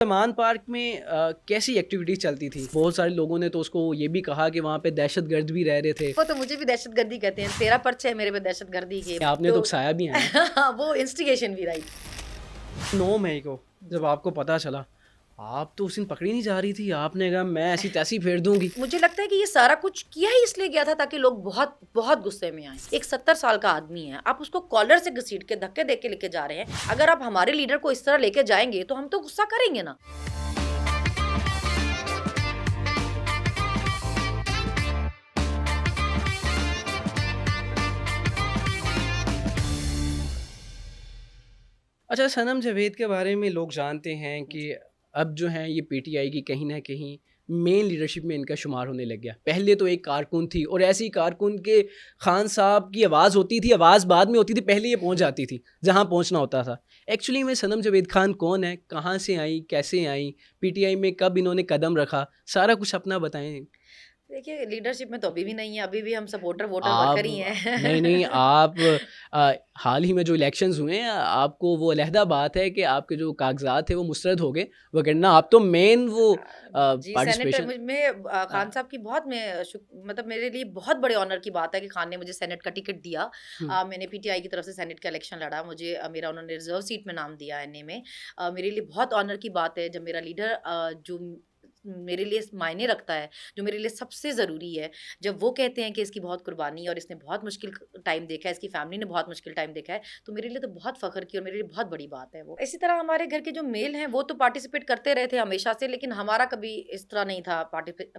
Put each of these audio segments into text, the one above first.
Salman park میں کیسی activities چلتی تھی؟ بہت سارے لوگوں نے تو اس کو یہ بھی کہا کہ وہاں پہ دہشت گرد بھی رہ رہے تھے. وہ تو مجھے بھی دہشت گردی کہتے ہیں، 13 پرچے ہیں میرے پہ دہشت گردی کے. آپ نے تو اکسایا بھی ہیں. وہ انسٹیگیشن بھی رہی. 9 مئی کو جب آپ کو پتا چلا، آپ تو اس دن پکڑی نہیں جا رہی تھی، آپ نے کہا میں ایسی تیسی پھیر دوں گی. مجھے لگتا ہے کہ یہ سارا کچھ کیا ہی اس لیے گیا تھا تاکہ لوگ بہت بہت غصے میں آئیں. ایک 70 سال کا آدمی ہے، آپ اس کو کالر سے گھسیٹ کے دھکے دے کے لے کے جا رہے ہیں. اگر آپ ہمارے لیڈر کو اس طرح لے کے جائیں گے تو ہم تو غصہ کریں گے نا. اچھا، صنم جاوید کے بارے میں لوگ جانتے ہیں کہ اب جو ہیں یہ پی ٹی آئی کی کہیں نہ کہیں مین لیڈرشپ میں ان کا شمار ہونے لگ گیا. پہلے تو ایک کارکن تھی، اور ایسی کارکن کے خان صاحب کی آواز ہوتی تھی، آواز بعد میں ہوتی تھی، پہلے یہ پہنچ جاتی تھی جہاں پہنچنا ہوتا تھا. ایکچولی میں صنم جاوید خان کون ہے، کہاں سے آئیں، کیسے آئیں، پی ٹی آئی میں کب انہوں نے قدم رکھا، سارا کچھ اپنا بتائیں. دیکھیے لیڈرشپ میں تو ابھی بھی نہیں ہے، ابھی بھی ہم سپورٹر ووٹر آپ ورکر ہی ہیں. نہیں آپ حال ہی میں جو الیکشنز ہوئے ہیں، آپ کو وہ علیحدہ بات ہے کہ آپ کے جو کاغذات تھے وہ مسترد ہو گئے، وگرنہ آپ تو مین وہ جی پارٹیسپیشن. سینٹ میں خان صاحب کی بہت مطلب میرے لیے بہت بڑے آنر کی بات ہے کہ خان نے مجھے سینٹ کا ٹکٹ دیا. میں نے پی ٹی آئی کی طرف سے سینٹ کا الیکشن لڑا، مجھے میرا انہوں نے ریزرو سیٹ میں نام دیا این اے میں. میرے لیے بہت آنر کی بات ہے جب میرا لیڈر جو میرے لیے معنی رکھتا ہے، جو میرے لیے سب سے ضروری ہے، جب وہ کہتے ہیں کہ اس کی بہت قربانی اور اس نے بہت مشکل ٹائم دیکھا ہے، اس کی فیملی نے بہت مشکل ٹائم دیکھا ہے، تو میرے لیے تو بہت فخر کی اور میرے لیے بہت بڑی بات ہے وہ. اسی طرح ہمارے گھر کے جو میل ہیں وہ تو پارٹیسپیٹ کرتے رہے تھے ہمیشہ سے، لیکن ہمارا کبھی اس طرح نہیں تھا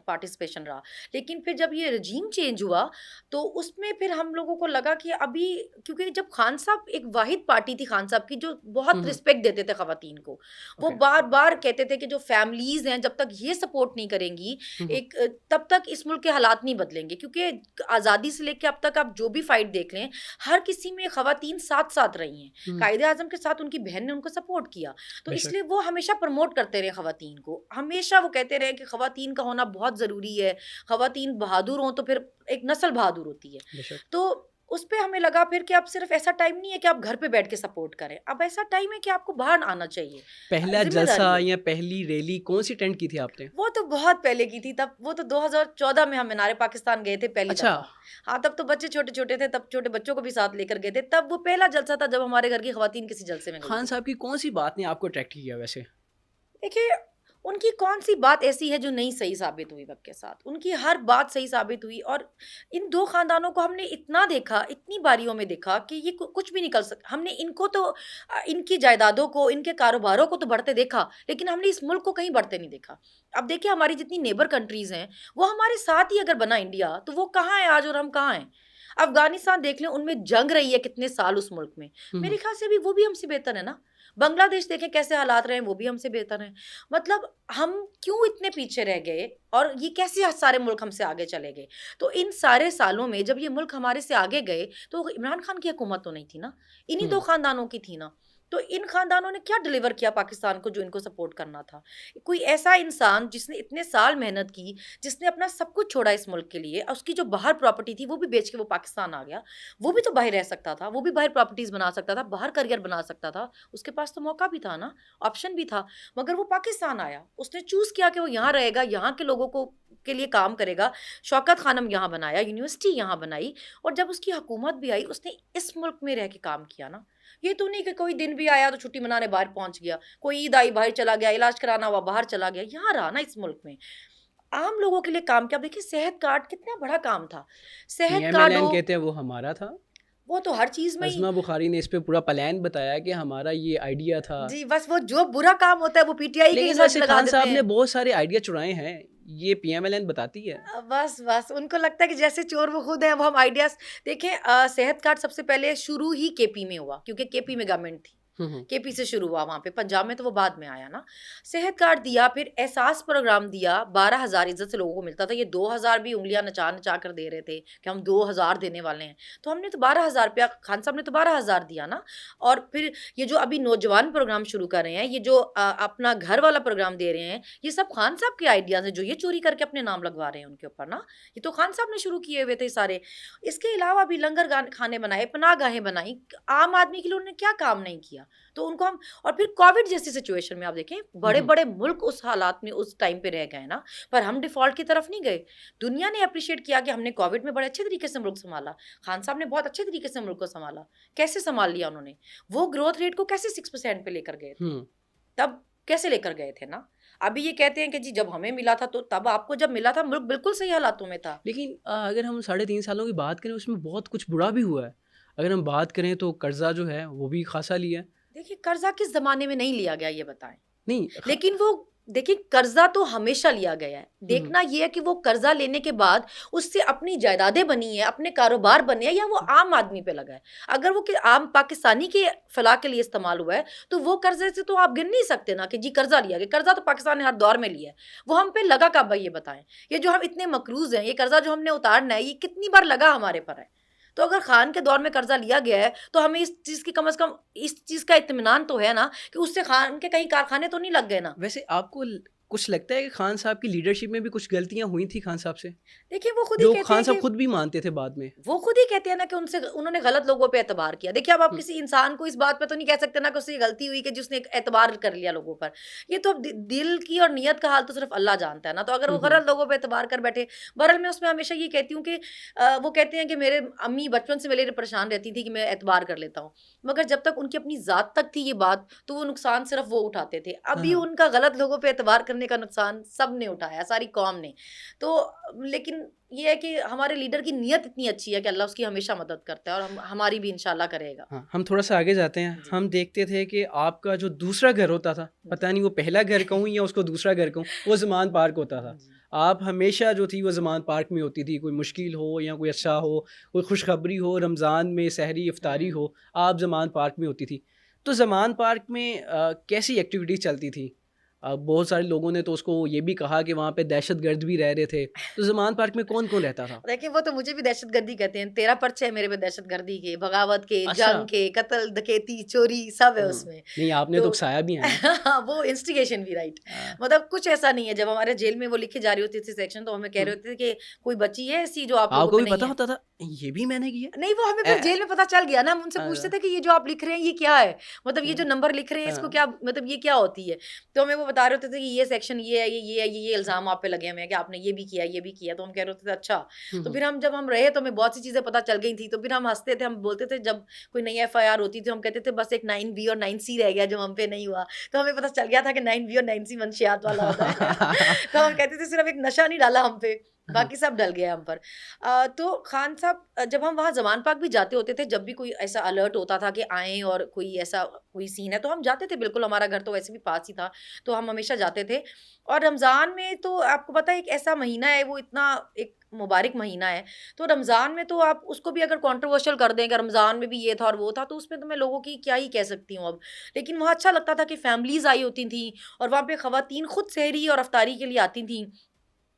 پارٹیسپیشن رہا. لیکن پھر جب یہ رجیم چینج ہوا تو اس میں پھر ہم لوگوں کو لگا کہ ابھی، کیونکہ جب خان صاحب ایک واحد پارٹی تھی خان صاحب کی جو بہت رسپیکٹ دیتے تھے خواتین کو، وہ بار بار کہتے تھے کہ جو فیملیز ہیں جب تک یہ سپورٹ نہیں کریں گی ایک تب تک اس ملک کے حالات نہیں بدلیں گے. کیونکہ آزادی سے لے کے اب تک آپ جو بھی فائٹ دیکھ لیں، ہر کسی میں خواتین ساتھ ساتھ رہی ہیں. قائد اعظم کے ساتھ ان کی بہن نے ان کو سپورٹ کیا، تو اس لیے وہ ہمیشہ پروموٹ کرتے رہے خواتین کو. ہمیشہ وہ کہتے رہے کہ خواتین کا ہونا بہت ضروری ہے، خواتین بہادر ہوں تو پھر ایک نسل بہادر ہوتی ہے. تو اس پہ ہمیں لگا پھر کہ اب صرف ایسا ٹائم نہیں ہے کہ آپ گھر پہ بیٹھ کے سپورٹ کریں، اب ایسا ٹائم ہے کہ آپ کو باہر آنا چاہیے. پہلا جلسہ یا پہلی ریلی کون سی اٹینڈ کی تھی آپ نے؟ وہ تو بہت پہلے کی تھی، تب وہ تو 2014 میں ہم مینار پاکستان گئے تھے پہلی دفعہ. ہاں تب تو بچے چھوٹے چھوٹے تھے، تب چھوٹے بچوں کو بھی ساتھ لے کر گئے تھے. تب وہ پہلا جلسہ تھا جب ہمارے گھر کی خواتین کسی جلسے میں گئی. خان صاحب کی کون سی بات نے آپ کو اٹریکٹ کیا ویسے؟ دیکھیے ان کی کون سی بات ایسی ہے جو نہیں صحیح ثابت ہوئی وقت کے ساتھ، ان کی ہر بات صحیح ثابت ہوئی. اور ان دو خاندانوں کو ہم نے اتنا دیکھا، اتنی باریوں میں دیکھا کہ یہ کچھ بھی نکل سکتا. ہم نے ان کو تو ان کی جائیدادوں کو، ان کے کاروباروں کو تو بڑھتے دیکھا، لیکن ہم نے اس ملک کو کہیں بڑھتے نہیں دیکھا. اب دیکھیں ہماری جتنی نیبر کنٹریز ہیں وہ ہمارے ساتھ ہی اگر بنا انڈیا، تو وہ کہاں ہے آج اور ہم کہاں ہیں. افغانستان دیکھ لیں، ان میں جنگ رہی ہے کتنے سال اس ملک میں، میرے خیال سے بھی وہ بھی ہم سے بہتر ہے نا. بنگلہ دیش دیکھیں کیسے حالات رہے ہیں، وہ بھی ہم سے بہتر ہیں. مطلب ہم کیوں اتنے پیچھے رہ گئے اور یہ کیسے سارے ملک ہم سے آگے چلے گئے. تو ان سارے سالوں میں جب یہ ملک ہمارے سے آگے گئے تو عمران خان کی حکومت تو نہیں تھی نا، انہی دو خاندانوں کی تھی نا. تو ان خاندانوں نے کیا ڈلیور کیا پاکستان کو جو ان کو سپورٹ کرنا تھا. کوئی ایسا انسان جس نے اتنے سال محنت کی، جس نے اپنا سب کچھ چھوڑا اس ملک کے لیے، اور اس کی جو باہر پراپرٹی تھی وہ بھی بیچ کے وہ پاکستان آ گیا. وہ بھی تو باہر رہ سکتا تھا، وہ بھی باہر پراپرٹیز بنا سکتا تھا، باہر کریئر بنا سکتا تھا. اس کے پاس تو موقع بھی تھا نا، آپشن بھی تھا. مگر وہ پاکستان آیا، اس نے چوز کیا کہ وہ یہاں رہے گا، یہاں کے لوگوں کو کے لیے کام کرے گا. شوکت خانم یہاں بنایا، یونیورسٹی یہاں بنائی، اور جب اس کی حکومت بھی آئی اس نے اس ملک میں رہ کے کام کیا نا. یہ تو نہیں کہ کوئی دن بھی آیا تو چھٹی منانے باہر پہنچ گیا، کوئی عید آئی باہر چلا گیا، علاج کرانا ہوا باہر چلا گیا. یہاں رہا نا اس ملک میں، عام لوگوں کے لیے کام کیا. اب دیکھیے صحت کارڈ کتنا بڑا کام تھا، صحت کارڈ ہو، کہتے ہیں وہ ہمارا تھا. وہ تو ہر چیز میں ہی. ازما بخاری نے اس پہ پورا پلان بتایا کہ ہمارا یہ آئیڈیا تھا. جی بس وہ جو برا کام ہوتا ہے وہ پی ٹی آئی کے لیکن ساتھ ویسے لگا خان دیتے صاحب ہیں. نے بہت سارے آئیڈیا چرائے ہیں، یہ پی ایم ایل این بتاتی ہے. بس ان کو لگتا ہے کہ جیسے چور وہ خود ہیں، وہ ہم آئیڈیاز. دیکھیں صحت کارڈ سب سے پہلے شروع ہی کے پی میں ہوا، کیونکہ کے پی میں گورنمنٹ تھی، کے پی سے شروع ہوا وہاں پہ. پنجاب میں تو وہ بعد میں آیا نا. صحت کارڈ دیا، پھر احساس پروگرام دیا، 12,000 عزت سے لوگوں کو ملتا تھا. یہ 2,000 بھی انگلیاں نچا نچا کر دے رہے تھے کہ ہم 2,000 دینے والے ہیں. تو ہم نے تو 12,000 روپیہ، خان صاحب نے تو 12,000 دیا نا. اور پھر یہ جو ابھی نوجوان پروگرام شروع کر رہے ہیں، یہ جو اپنا گھر والا پروگرام دے رہے ہیں، یہ سب خان صاحب کے آئیڈیاز ہیں جو یہ چوری کر کے اپنے نام لگوا رہے ہیں ان کے اوپر نا. یہ تو خان صاحب نے شروع کیے ہوئے تھے سارے. اس کے علاوہ بھی لنگر کھانے بنائے، پناہ گاہیں بنائی. عام آدمی کے لیے انہوں نے کیا کام نہیں کیا. تو ان کو ہم, اور پھر کووڈ جیسی سچویشن میں آپ دیکھیں بڑے بڑے ملک اس حالات میں اس ٹائم پہ رہ گئے نا, پر ہم ڈیفالٹ کی طرف نہیں گئے. دنیا نے اپریشیٹ کیا کہ ہم نے کووڈ میں بڑے اچھے طریقے سے ملک سنبھالا, خان صاحب نے بہت اچھے طریقے سے ملک کو سنبھالا. کیسے سنبھال لیا انہوں نے, وہ گروتھ ریٹ کو کیسے 6% پہ لے کر گئے تھے, تب کیسے لے کر گئے تھے نا. ابھی یہ کہتے ہیں کہ جی جب ہمیں ملا تھا تو تب آپ کو جب ملا تھا ملک بالکل صحیح حالاتوں میں تھا. لیکن اگر ہم 3.5 سالوں کی بات کریں اس میں بہت کچھ برا بھی ہوا ہے. اگر ہم بات کریں تو قرضہ جو ہے وہ بھی خاصا لیا ہے. دیکھیے قرضہ کس زمانے میں نہیں لیا گیا یہ بتائیں. نہیں لیکن وہ دیکھیں قرضہ تو ہمیشہ لیا گیا ہے. دیکھنا یہ ہے کہ وہ قرضہ لینے کے بعد اس سے اپنی جائیدادیں بنی ہیں, اپنے کاروبار بنے ہیں, یا وہ عام آدمی پہ لگا ہے. اگر وہ عام پاکستانی کے فلاح کے لیے استعمال ہوا ہے تو وہ قرضے سے تو آپ گن نہیں سکتے نا کہ جی قرضہ لیا گیا. قرضہ تو پاکستان نے ہر دور میں لیا ہے, وہ ہم پہ لگا کب ہے یہ بتائیں. یہ جو ہم اتنے مقروض ہیں, یہ قرضہ جو ہم نے اتارنا ہے یہ کتنی بار لگا ہمارے پر ہے. تو اگر خان کے دور میں قرضہ لیا گیا ہے تو ہمیں اس چیز کی کم از کم اس چیز کا اطمینان تو ہے نا کہ اس سے خان کے کہیں کارخانے تو نہیں لگ گئے نا. ویسے آپ کو کچھ لگتا ہے کہ خان صاحب کی لیڈرشپ میں بھی کچھ غلطیاں ہوئی تھی خان صاحب سے, دیکھیے وہ خود ہی جو کہتے خان ہیں صاحب کہ خود بھی مانتے تھے بعد میں, وہ خود ہی کہتے ہیں نا کہ انہوں نے غلط لوگوں پہ اعتبار کیا. دیکھیے اب آپ کسی انسان کو اس بات پہ تو نہیں کہہ سکتے نا کہ اس سے غلطی ہوئی کہ جس نے اعتبار کر لیا لوگوں پر. یہ تو دل کی اور نیت کا حال تو صرف اللہ جانتا ہے نا. تو اگر وہ غلط لوگوں پہ اعتبار کر بیٹھے, بہرحال میں اس میں ہمیشہ یہ کہتی ہوں کہ وہ کہتے ہیں کہ میرے امی بچپن سے میرے پریشان رہتی تھی کہ میں اعتبار کر لیتا ہوں, مگر جب تک ان کی اپنی ذات تک تھی یہ بات تو وہ نقصان صرف وہ اٹھاتے تھے. ابھی ان کا غلط لوگوں پہ اعتبار کرنے کا نقصان سب نے اٹھایا, ساری قوم نے. تو لیکن یہ ہے کہ ہمارے لیڈر کی نیت اتنی اچھی ہے کہ اللہ اس کی ہمیشہ مدد کرتا ہے, اور ہماری بھی انشاءاللہ کرے گا. ہم تھوڑا سا آگے جاتے ہیں. ہم دیکھتے تھے کہ آپ کا جو دوسرا گھر ہوتا تھا, پتہ نہیں وہ پہلا گھر کہوں یا اس کو دوسرا گھر کہوں, وہ زمان پارک ہوتا تھا. آپ ہمیشہ جو تھی وہ زمان پارک میں ہوتی تھی. کوئی مشکل ہو یا کوئی اچھا ہو, کوئی خوشخبری ہو, رمضان میں سحری افطاری ہو, آپ زمان پارک میں ہوتی تھی. تو زمان پارک میں کیسی ایکٹیویٹیز چلتی تھی؟ بہت سارے لوگوں نے تو اس کو یہ بھی کہا کہ وہاں پہ دہشت گرد بھی رہ رہے تھے. تو زمان پارک میں کون کون رہتا تھا؟ دیکھیں وہ تو مجھے بھی دہشت گردی کہتے ہیں. 13 پرچے ہیں میرے پہ دہشت گردی کے, بغاوت کے, جنگ کے, قتل, ڈکیتی, چوری, سب ہے اس میں. نہیں آپ نے تو اکسایا بھی ہے. وہ انسٹیگیشن بھی رائٹ, مطلب کچھ ایسا نہیں ہے. جب ہمارے جیل میں وہ لکھے جا رہی ہوتی تھی سیکشن, تو ہمیں کہہ رہے ہوتے تھے کہ کوئی بچی ہے ایسی جو آپ کو بھی پتا ہوتا تھا یہ بھی میں نے کیا. نہیں وہ ہمیں پھر جیل میں پتا چل گیا نا. ہم ان سے پوچھتے تھے کہ یہ جو آپ لکھ رہے ہیں یہ کیا ہے, مطلب یہ جو نمبر لکھ رہے ہیں اس کو کیا, مطلب یہ کیا ہوتی ہے. تو ہمیں وہ بتا رہے ہوتے تھے کہ یہ سیکشن یہ ہے, یہ الزام آپ پہ لگے ہوئے ہیں کہ آپ نے یہ بھی کیا یہ بھی کیا. تو ہم کہہ رہے ہوتے تھے اچھا. تو پھر ہم جب ہم رہے تو ہمیں بہت سی چیزیں پتا چل گئی تھی. تو پھر ہم ہنستے تھے, ہم بولتے تھے جب کوئی نئی FIR ہوتی تھی ہم کہتے تھے بس ایک 9B اور 9C رہ گیا جو ہم پہ نہیں ہوا. تو ہمیں پتا چل گیا تھا کہ 9B اور 9C منشیات والا ہوتا ہے. تو ہم کہتے تھے صرف ایک نشہ نہیں ڈالا ہم پہ, باقی سب ڈل گیا ہم پر. تو خان صاحب جب ہم وہاں زمان پاک بھی جاتے ہوتے تھے, جب بھی کوئی ایسا الرٹ ہوتا تھا کہ آئیں اور کوئی ایسا کوئی سین ہے تو ہم جاتے تھے. بالکل ہمارا گھر تو ویسے بھی پاس ہی تھا تو ہم ہمیشہ جاتے تھے. اور رمضان میں تو آپ کو پتہ ہے ایک ایسا مہینہ ہے, وہ اتنا ایک مبارک مہینہ ہے. تو رمضان میں تو آپ اس کو بھی اگر کنٹروورشل کر دیں کہ رمضان میں بھی یہ تھا اور وہ تھا, تو اس میں تو میں لوگوں کی کیا ہی کہہ سکتی ہوں اب. لیکن وہاں اچھا لگتا تھا کہ فیملیز آئی ہوتی تھیں اور وہاں پہ خواتین خود سحری اور افطاری کے لیے آتی تھیں.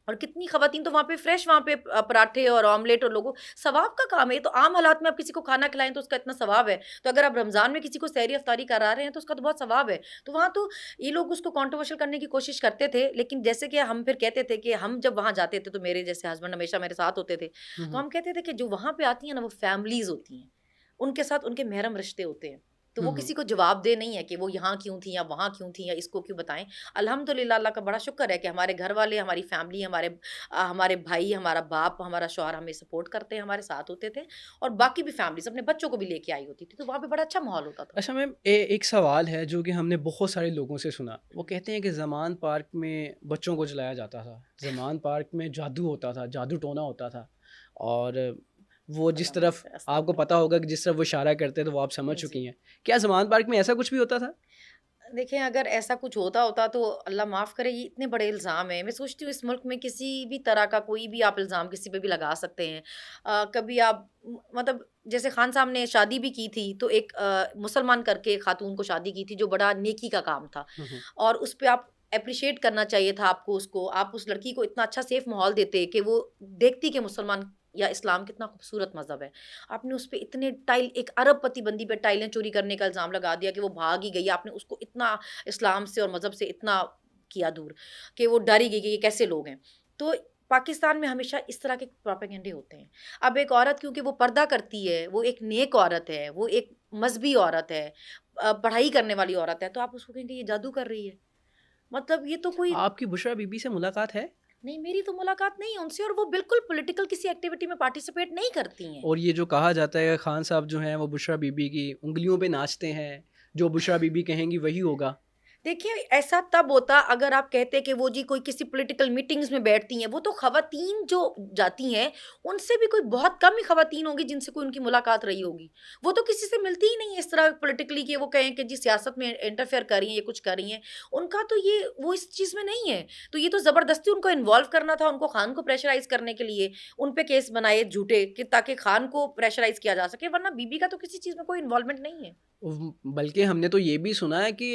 اور کتنی خواتین تو وہاں پہ فریش, وہاں پہ پراٹھے اور آملیٹ, اور لوگوں ثواب کا کام ہے. تو عام حالات میں آپ کسی کو کھانا کھلائیں تو اس کا اتنا ثواب ہے, تو اگر آپ رمضان میں کسی کو سحری افطاری کرا رہے ہیں تو اس کا تو بہت ثواب ہے. تو وہاں تو یہ لوگ اس کو کنٹروورشل کرنے کی کوشش کرتے تھے. لیکن جیسے کہ ہم پھر کہتے تھے کہ ہم جب وہاں جاتے تھے تو میرے جیسے ہسبینڈ ہمیشہ میرے ساتھ ہوتے تھے, تو ہم کہتے تھے کہ جو وہاں پہ آتی ہیں نا وہ فیملیز ہوتی ہیں, ان کے ساتھ ان کے محرم رشتے ہوتے ہیں. تو وہ کسی کو جواب دہ نہیں ہے کہ وہ یہاں کیوں تھیں یا وہاں کیوں تھیں یا اس کو کیوں بتائیں. الحمدللہ اللہ کا بڑا شکر ہے کہ ہمارے گھر والے, ہماری فیملی, ہمارے بھائی, ہمارا باپ, ہمارا شوہر ہمیں سپورٹ کرتے ہیں, ہمارے ساتھ ہوتے تھے. اور باقی بھی فیملیز اپنے بچوں کو بھی لے کے آئی ہوتی تھی, تو وہاں پہ بڑا اچھا ماحول ہوتا تھا. اچھا میم ایک سوال ہے جو کہ ہم نے بہت سارے لوگوں سے سنا. وہ کہتے ہیں کہ زمان پارک میں بچوں کو جلایا جاتا تھا, زمان پارک میں جادو ہوتا تھا, جادو ٹونا ہوتا تھا, اور وہ جس طرف آپ کو پتا ہوگا کہ جس طرف وہ اشارہ کرتے تو وہ آپ سمجھ چکی ہیں. کیا زمان پارک میں ایسا کچھ بھی ہوتا تھا؟ دیکھیں اگر ایسا کچھ ہوتا تو اللہ معاف کرے, یہ اتنے بڑے الزام ہیں. میں سوچتی ہوں اس ملک میں کسی بھی طرح کا کوئی بھی آپ الزام کسی پہ بھی لگا سکتے ہیں. کبھی آپ مطلب جیسے خان صاحب نے شادی بھی کی تھی تو ایک مسلمان کر کے خاتون کو شادی کی تھی جو بڑا نیکی کا کام تھا, اور اس پہ آپ اپریشیٹ کرنا چاہیے تھا آپ کو. آپ اس لڑکی کو اتنا اچھا سیف ماحول دیتے کہ وہ دیکھتی کہ مسلمان یا اسلام کتنا خوبصورت مذہب ہے. آپ نے اس پہ اتنے ایک ارب پتی بندی پہ ٹائلیں چوری کرنے کا الزام لگا دیا کہ وہ بھاگ ہی گئی. آپ نے اس کو اتنا اسلام سے اور مذہب سے اتنا کیا دور کہ وہ ڈر ہی گئی کہ یہ کیسے لوگ ہیں. تو پاکستان میں ہمیشہ اس طرح کے پروپیگنڈے ہوتے ہیں. اب ایک عورت کیونکہ وہ پردہ کرتی ہے، وہ ایک نیک عورت ہے، وہ ایک مذہبی عورت ہے، پڑھائی کرنے والی عورت ہے، تو آپ اس کو کہیں گے یہ جادو کر رہی ہے. مطلب یہ تو کوئی آپ کی بشرا بی بی سے ملاقات ہے؟ نہیں، میری تو ملاقات نہیں ہے ان سے، اور وہ بالکل پولیٹیکل کسی ایکٹیویٹی میں پارٹیسپیٹ نہیں کرتی ہیں. اور یہ جو کہا جاتا ہے خان صاحب جو ہیں وہ بشرا بی بی کی انگلیوں پہ ناچتے ہیں، جو بشرا بی بی کہیں گی وہی ہوگا. دیکھیے ایسا تب ہوتا اگر آپ کہتے کہ وہ جی کوئی کسی پولیٹیکل میٹنگز میں بیٹھتی ہیں. وہ تو خواتین جو جاتی ہیں ان سے بھی کوئی بہت کم ہی خواتین ہوں گی جن سے کوئی ان کی ملاقات رہی ہوگی. وہ تو کسی سے ملتی ہی نہیں ہے اس طرح پولیٹیکلی کہ وہ کہیں کہ جی سیاست میں انٹرفیئر کر رہی ہیں یا کچھ کر رہی ہیں. ان کا تو یہ وہ اس چیز میں نہیں ہے. تو یہ تو زبردستی ان کو انوالو کرنا تھا، ان کو خان کو پریشرائز کرنے کے لیے ان پہ کیس بنائے جھوٹے کہ تاکہ خان کو پریشرائز کیا جا سکے، ورنہ بی بی کا تو کسی چیز میں کوئی انوالومنٹ نہیں ہے. بلکہ ہم نے تو یہ بھی سنا ہے کہ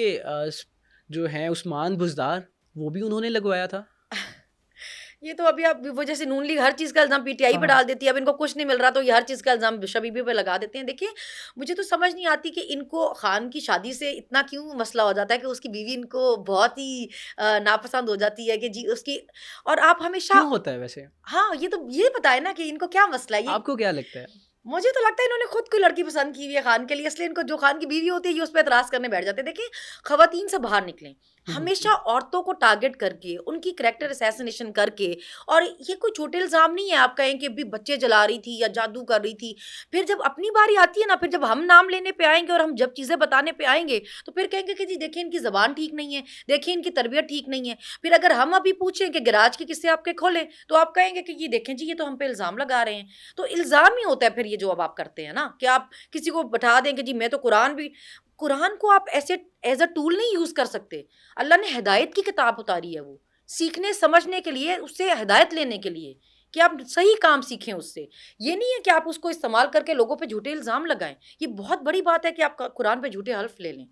جو ہیں عثمان بزدار وہ بھی انہوں نے لگوایا تھا. یہ تو ابھی آپ وہ جیسے نون لیگ ہر چیز کا الزام پی ٹی آئی پہ ڈال دیتی ہے، اب ان کو کچھ نہیں مل رہا تو یہ ہر چیز کا الزام بشرا بی بی پہ لگا دیتے ہیں. دیکھیے مجھے تو سمجھ نہیں آتی کہ ان کو خان کی شادی سے اتنا کیوں مسئلہ ہو جاتا ہے کہ اس کی بیوی ان کو بہت ہی ناپسند ہو جاتی ہے کہ جی اس کی. اور آپ ہمیشہ کیوں ہوتا ہے ویسے؟ ہاں یہ تو یہ بتائے نا کہ ان کو کیا مسئلہ ہے. یہ آپ کو کیا لگتا ہے؟ مجھے تو لگتا ہے انہوں نے خود کوئی لڑکی پسند کی ہوئی ہے خان کے لیے، اس لیے ان کو جو خان کی بیوی ہوتی ہے یہ اس پہ اعتراض کرنے بیٹھ جاتے ہیں. دیکھیں خواتین سے باہر نکلیں، ہمیشہ عورتوں کو ٹارگٹ کر کے ان کی کریکٹر اسیسنیشن کر کے. اور یہ کوئی چھوٹے الزام نہیں ہے آپ کہیں کہ بھی بچے جلا رہی تھی یا جادو کر رہی تھی. پھر جب اپنی باری آتی ہے نا، پھر جب ہم نام لینے پہ آئیں گے اور ہم جب چیزیں بتانے پہ آئیں گے تو پھر کہیں گے کہ جی دیکھیں ان کی زبان ٹھیک نہیں ہے، دیکھیں ان کی تربیت ٹھیک نہیں ہے. پھر اگر ہم ابھی پوچھیں کہ گراج کے قصے آپ کے کھولیں تو آپ کہیں گے کہ یہ دیکھیں جی یہ تو ہم پہ الزام لگا رہے ہیں. تو الزام ہی ہوتا ہے پھر یہ جو اب آپ کرتے ہیں نا کہ آپ کسی کو بٹھا دیں کہ جی میں تو قرآن کو آپ ایسے ایز اے ٹول نہیں یوز کر سکتے. اللہ نے ہدایت کی کتاب اتاری ہے، وہ سیکھنے سمجھنے کے لیے، اس سے ہدایت لینے کے لیے کہ آپ صحیح کام سیکھیں اس سے. یہ نہیں ہے کہ آپ اس کو استعمال کر کے لوگوں پہ جھوٹے الزام لگائیں. یہ بہت بڑی بات ہے کہ آپ قرآن پہ جھوٹے حلف لے لیں.